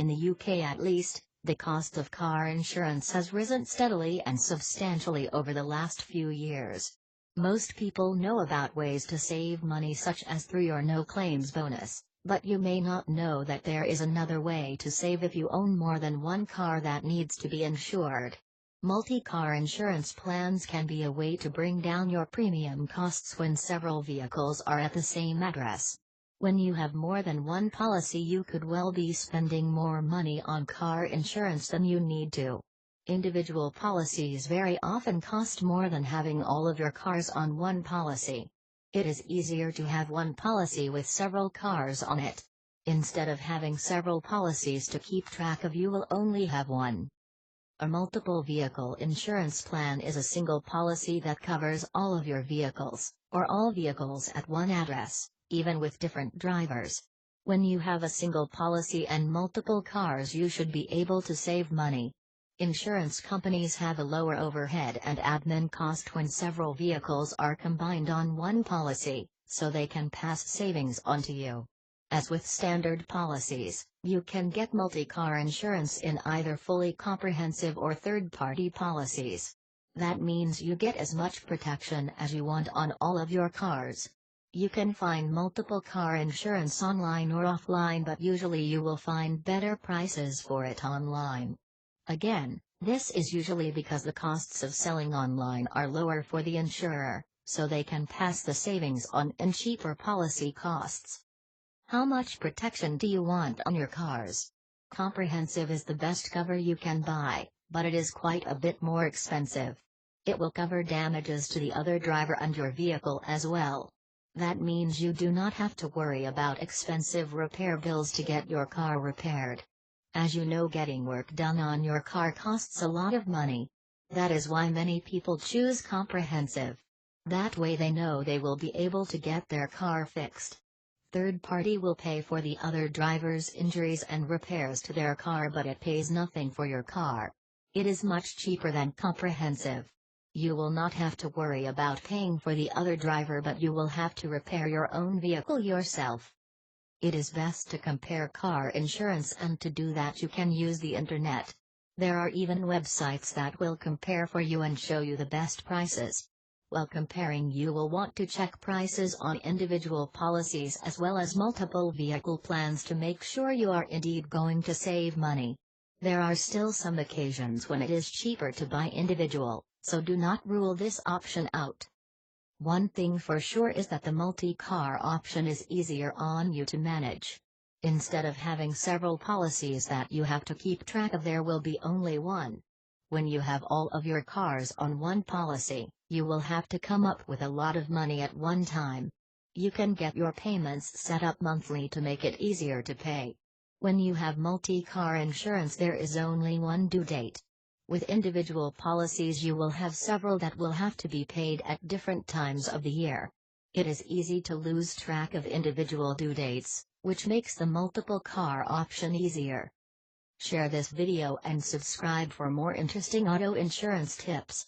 In the UK at least, the cost of car insurance has risen steadily and substantially over the last few years. Most people know about ways to save money such as through your no-claims bonus, but you may not know that there is another way to save if you own more than one car that needs to be insured. Multi-car insurance plans can be a way to bring down your premium costs when several vehicles are at the same address. When you have more than one policy, you could well be spending more money on car insurance than you need to. Individual policies very often cost more than having all of your cars on one policy. It is easier to have one policy with several cars on it. Instead of having several policies to keep track of, you will only have one. A multiple vehicle insurance plan is a single policy that covers all of your vehicles, or all vehicles at one address, even with different drivers. When you have a single policy and multiple cars, you should be able to save money. Insurance companies have a lower overhead and admin cost when several vehicles are combined on one policy, so they can pass savings on to you. As with standard policies, you can get multi-car insurance in either fully comprehensive or third-party policies. That means you get as much protection as you want on all of your cars. You can find multiple car insurance online or offline, but usually you will find better prices for it online. Again, this is usually because the costs of selling online are lower for the insurer, so they can pass the savings on in cheaper policy costs. How much protection do you want on your cars? Comprehensive is the best cover you can buy, but it is quite a bit more expensive. It will cover damages to the other driver and your vehicle as well. That means you do not have to worry about expensive repair bills to get your car repaired. As you know, getting work done on your car costs a lot of money. That is why many people choose comprehensive. That way they know they will be able to get their car fixed. Third party will pay for the other driver's injuries and repairs to their car, but it pays nothing for your car. It is much cheaper than comprehensive. You will not have to worry about paying for the other driver, but you will have to repair your own vehicle yourself. It is best to compare car insurance, and to do that you can use the internet. There are even websites that will compare for you and show you the best prices. While comparing, you will want to check prices on individual policies as well as multiple vehicle plans to make sure you are indeed going to save money. There are still some occasions when it is cheaper to buy individual, so do not rule this option out. One thing for sure is that the multi-car option is easier on you to manage. Instead of having several policies that you have to keep track of, there will be only one. When you have all of your cars on one policy, you will have to come up with a lot of money at one time. You can get your payments set up monthly to make it easier to pay. When you have multi-car insurance, there is only one due date. With individual policies, you will have several that will have to be paid at different times of the year. It is easy to lose track of individual due dates, which makes the multiple car option easier. Share this video and subscribe for more interesting auto insurance tips.